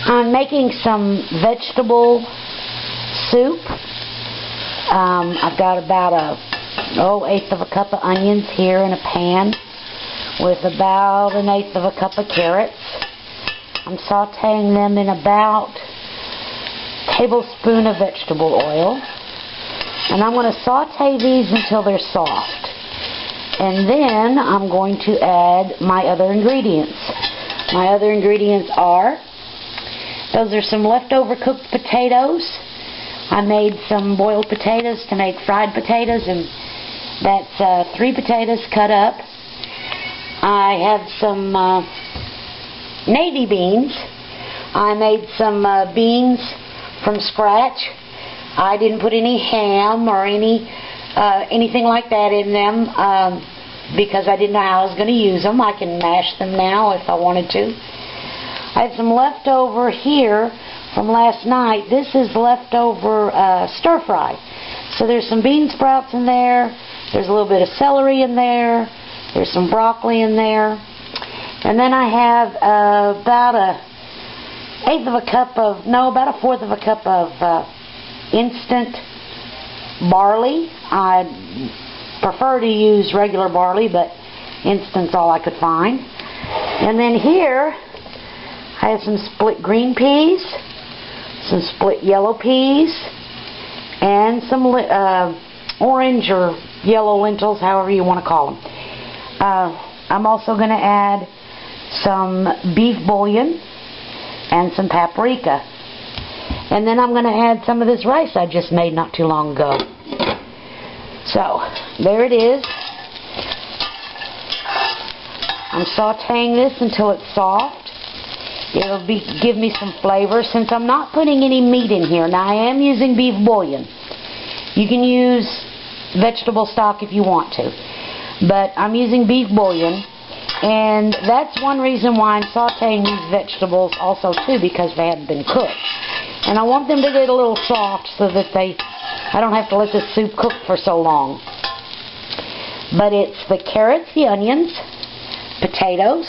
I'm making some vegetable soup. I've got about eighth of a cup of onions here in a pan with about an eighth of a cup of carrots. I'm sauteing them in about a tablespoon of vegetable oil. And I'm going to saute these until they're soft. And then I'm going to add my other ingredients. My other ingredients are, those are some leftover cooked potatoes. I made some boiled potatoes to make fried potatoes, and that's 3 potatoes cut up. I have some navy beans. I made some beans from scratch. I didn't put any ham or anything like that in them because I didn't know how I was going to use them. I can mash them now if I wanted to. I have some leftover here from last night. This is leftover stir fry. So there's some bean sprouts in there. There's a little bit of celery in there. There's some broccoli in there. And then I have about about a fourth of a cup of instant barley. I prefer to use regular barley, but instant's all I could find. And then here I have some split green peas, some split yellow peas, and some orange or yellow lentils, however you want to call them. I'm also going to add some beef bouillon and some paprika. And then I'm going to add some of this rice I just made not too long ago. So, there it is. I'm sauteing this until it's soft. It'll give me some flavor. Since I'm not putting any meat in here, now I am using beef bouillon. You can use vegetable stock if you want to. But I'm using beef bouillon. And that's one reason why I'm sauteing these vegetables also too, because they haven't been cooked. And I want them to get a little soft so that I don't have to let this soup cook for so long. But it's the carrots, the onions, potatoes,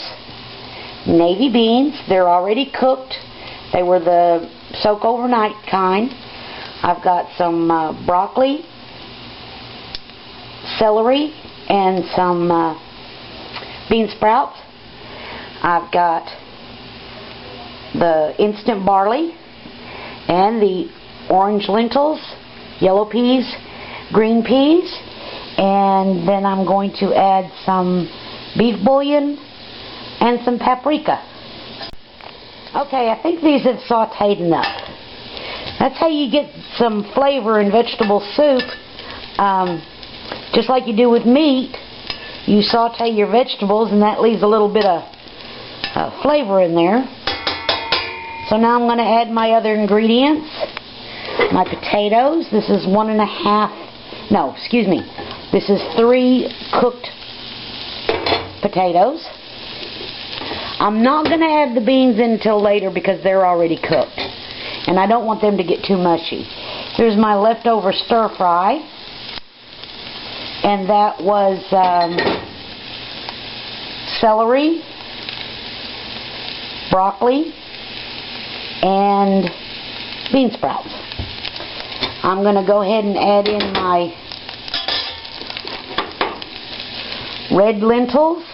navy beans. They're already cooked. They were the soak overnight kind. I've got some broccoli, celery, and some bean sprouts. I've got the instant barley and the orange lentils, yellow peas, green peas, and then I'm going to add some beef bouillon and some paprika. Okay, I think these have sauteed enough. That's how you get some flavor in vegetable soup. Just like you do with meat, you saute your vegetables and that leaves a little bit of flavor in there. So now I'm going to add my other ingredients. My potatoes. This is 3 cooked potatoes. I'm not going to add the beans in until later because they're already cooked. And I don't want them to get too mushy. Here's my leftover stir fry. And that was celery, broccoli, and bean sprouts. I'm going to go ahead and add in my red lentils,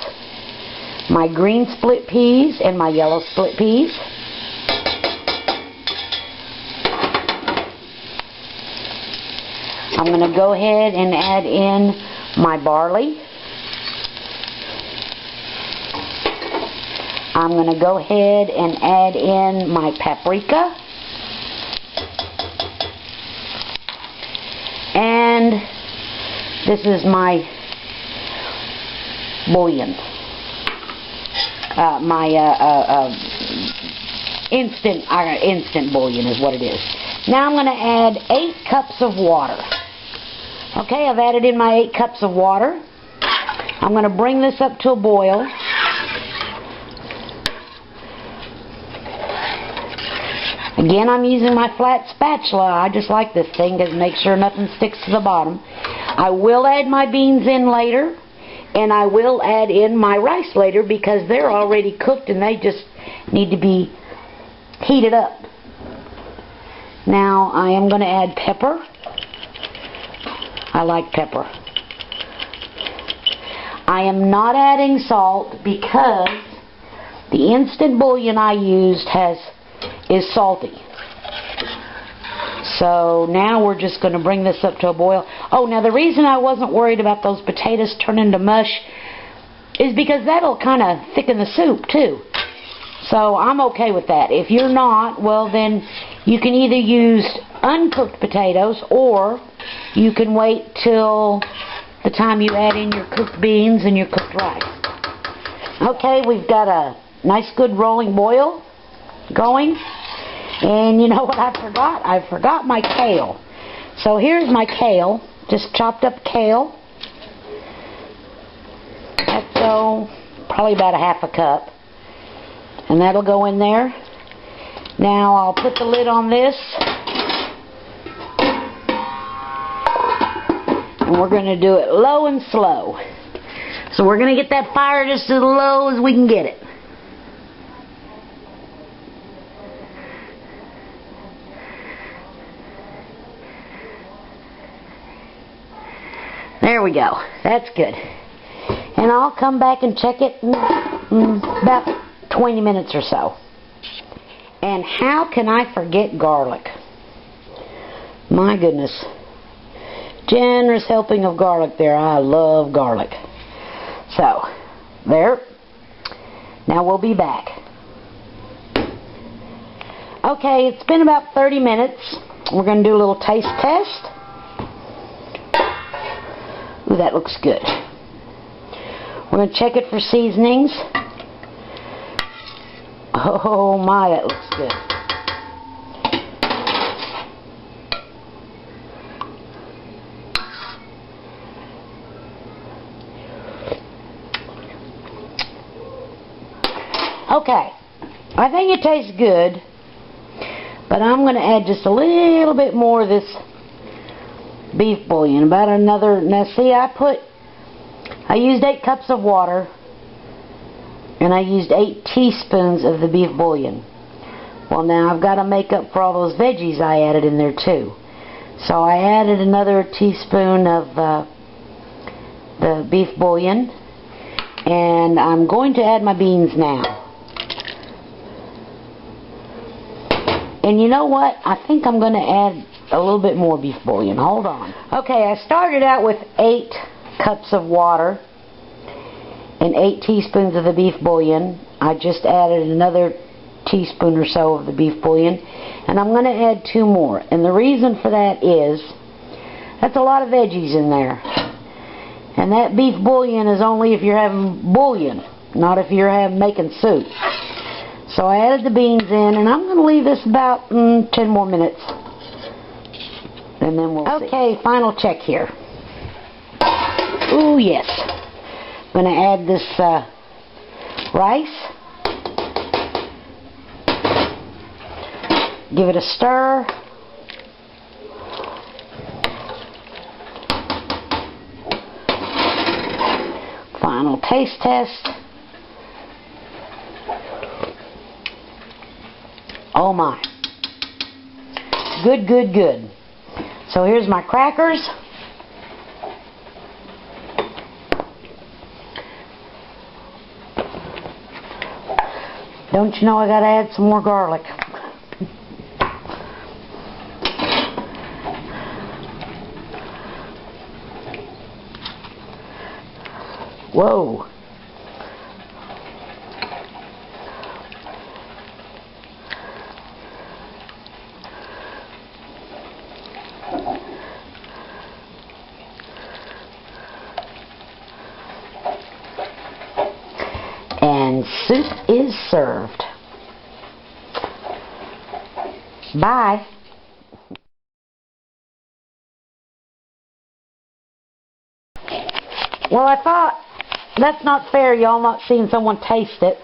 my green split peas, and my yellow split peas. I'm going to go ahead and add in my barley. I'm going to go ahead and add in my paprika. And this is my bouillon. Instant bouillon is what it is. Now I'm going to add 8 cups of water. Okay, I've added in my 8 cups of water. I'm going to bring this up to a boil. Again, I'm using my flat spatula. I just like this thing to make sure nothing sticks to the bottom. I will add my beans in later, and I will add in my rice later because they're already cooked and they just need to be heat it up. Now I am going to add pepper. I like pepper. I am not adding salt because the instant bouillon I used is salty. So now we're just going to bring this up to a boil. Oh, now the reason I wasn't worried about those potatoes turning to mush is because that'll kind of thicken the soup too. So I'm okay with that. If you're not, well then you can either use uncooked potatoes or you can wait till the time you add in your cooked beans and your cooked rice. Okay, we've got a nice good rolling boil going. And you know what I forgot? I forgot my kale. So here's my kale. Just chopped up kale. That's probably about a half a cup. And that'll go in there. Now I'll put the lid on this. And we're going to do it low and slow. So we're going to get that fire just as low as we can get it. There we go. That's good. And I'll come back and check it in about 20 minutes or so. And how can I forget garlic? My goodness. Generous helping of garlic there. I love garlic. So, there. Now we'll be back. Okay, it's been about 30 minutes. We're going to do a little taste test. Ooh, that looks good. We're going to check it for seasonings. Oh my, that looks good. Okay, I think it tastes good, but I'm going to add just a little bit more of this beef bouillon. About another, now see, I used 8 cups of water, and I used 8 teaspoons of the beef bouillon. Well, now I've got to make up for all those veggies I added in there too. So I added another teaspoon of the beef bouillon, and I'm going to add my beans now. And you know what? I think I'm going to add a little bit more beef bouillon. Hold on. Okay, I started out with 8 cups of water and 8 teaspoons of the beef bouillon. I just added another teaspoon or so of the beef bouillon, and I'm going to add 2 more. And the reason for that is that's a lot of veggies in there. And that beef bouillon is only if you're having bouillon, not if you're making soup. So I added the beans in, and I'm going to leave this about 10 more minutes. And then we'll see. Okay, final check here. Ooh, yes. I'm going to add this rice. Give it a stir. Final taste test. Oh my. Good, good, good. So here's my crackers. Don't you know I gotta add some more garlic. Whoa. And soup is served. Bye. Well, I thought that's not fair, y'all not seeing someone taste it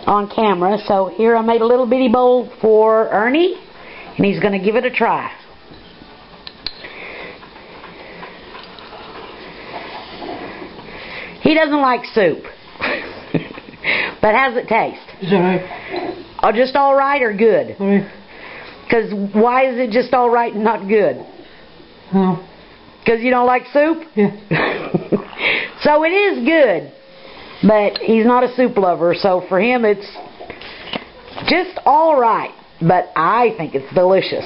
on camera. So here I made a little bitty bowl for Ernie, and he's going to give it a try. He doesn't like soup. But how's it taste? It's alright. Oh, just all right or good? Because why is it just all right and not good? Oh. Because you don't like soup? Yeah. So it is good, but he's not a soup lover, so for him it's just all right. But I think it's delicious.